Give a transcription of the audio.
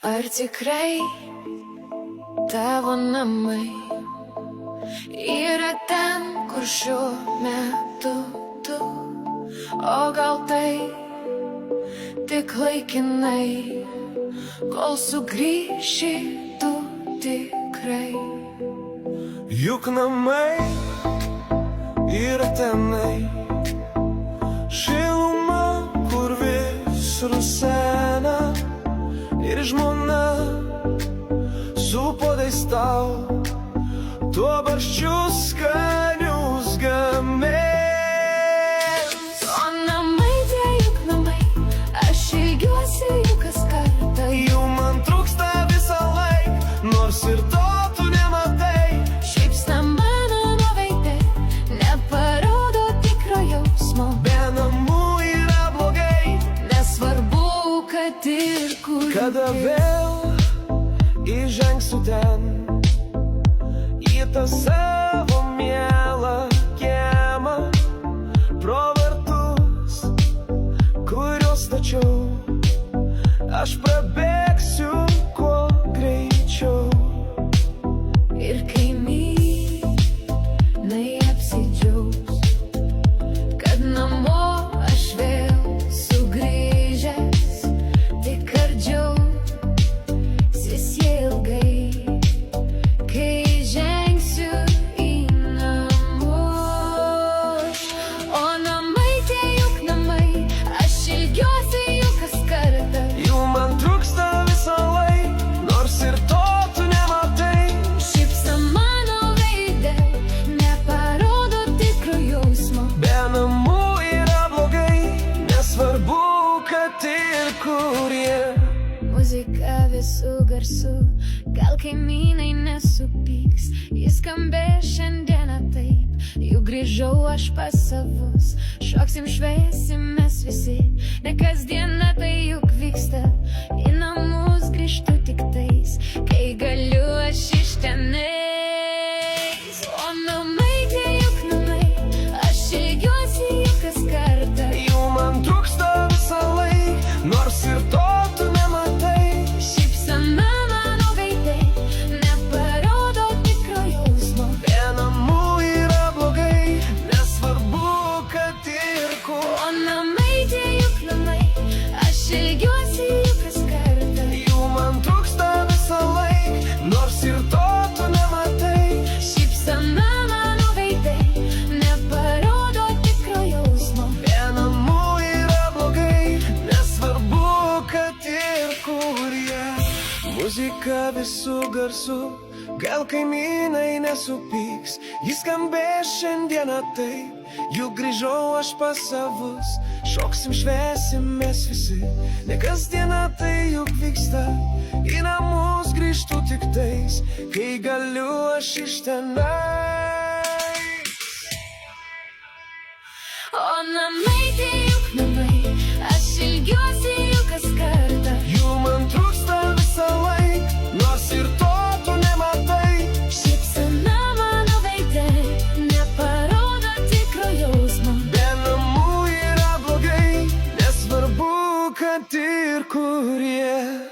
Ar tikrai tavo namai yra ten, kur šiuo metu tu? O gal tai tik laikinai, kol sugrįši tu tikrai? Juk namai yra tenai, šiluma, kur vis rusena, ir žmona su podais tau tuo barščius skanius gamins. O namai tie juk namai, aš ilgiuosi jų kas kartą. Jų man trūksta visą laiką, nors ir to tu nematai. Šypsna mano veide neparodo tikro jausmo. Be namų yra blogai, Nesvarbu, kad ir kur. kada vėl įžengsiu ten, į tą savo mielą kiemą, pro vartus, kuriuos stačiau, aš prabėgsiu kuo greičiau. Ir kaimynai apsidžiaugs, kad namo aš vėl sugrįžęs. Tik ar džiaugsis jie ilgai, kai žengsiu į namus? O namai tie juk namai, aš ilgiuosi jų kas kartą. Jų man trūksta visą laiką, nors ir to tu nematai. Šypsna mano veide neparodo tikro jausmo. Be namų yra blogai, nesvarbu, kad ir kur jie. Muzika visų garsų, gal kaimynai nesupyks. Jis skambės šiandieną taip, juk grįžau aš pas savus. Šoksim, švęsim mes visi, ne kasdiena tai juk vyksta. Į namus grįžtu tik tais, kai galiu aš iš tenais. O namai tie juk namai, aš ilgiuosi jų kas kartą. Jų man trūksta visą laiką, nors ir to tu nematai. Šypsena mano veide neparodo tikro jausmo. Be namų yra blogai, nesvarbu, kad ir kur. O namai tie juk namai, aš ilgiuosi jų kas kartą. Jų man trūksta visą laiką, nors ir to tu nematai. Šypsena mano veide neparodo tikro jausmo. Be namų yra blogai, nesvarbu, kad ir kur jie. Muzika visų garsų, gal kaimynai nesupyks. Jis skambės šiandieną taip, juk grįžau aš pas savus. Šoksim, švęsim mes visi, ne kasdiena tai juk vyksta. Į namus grįžtu tik tais, kai galiu aš iš tenais. O namai tie juk namai, aš ilgiuosi jų kas kartą. Jų man trūksta visą laiką, nors ir to tu nematai. Šypsena mano veide neparodo tikro jausmo. Be namų yra blogai, nesvarbu, kad ir kur jie.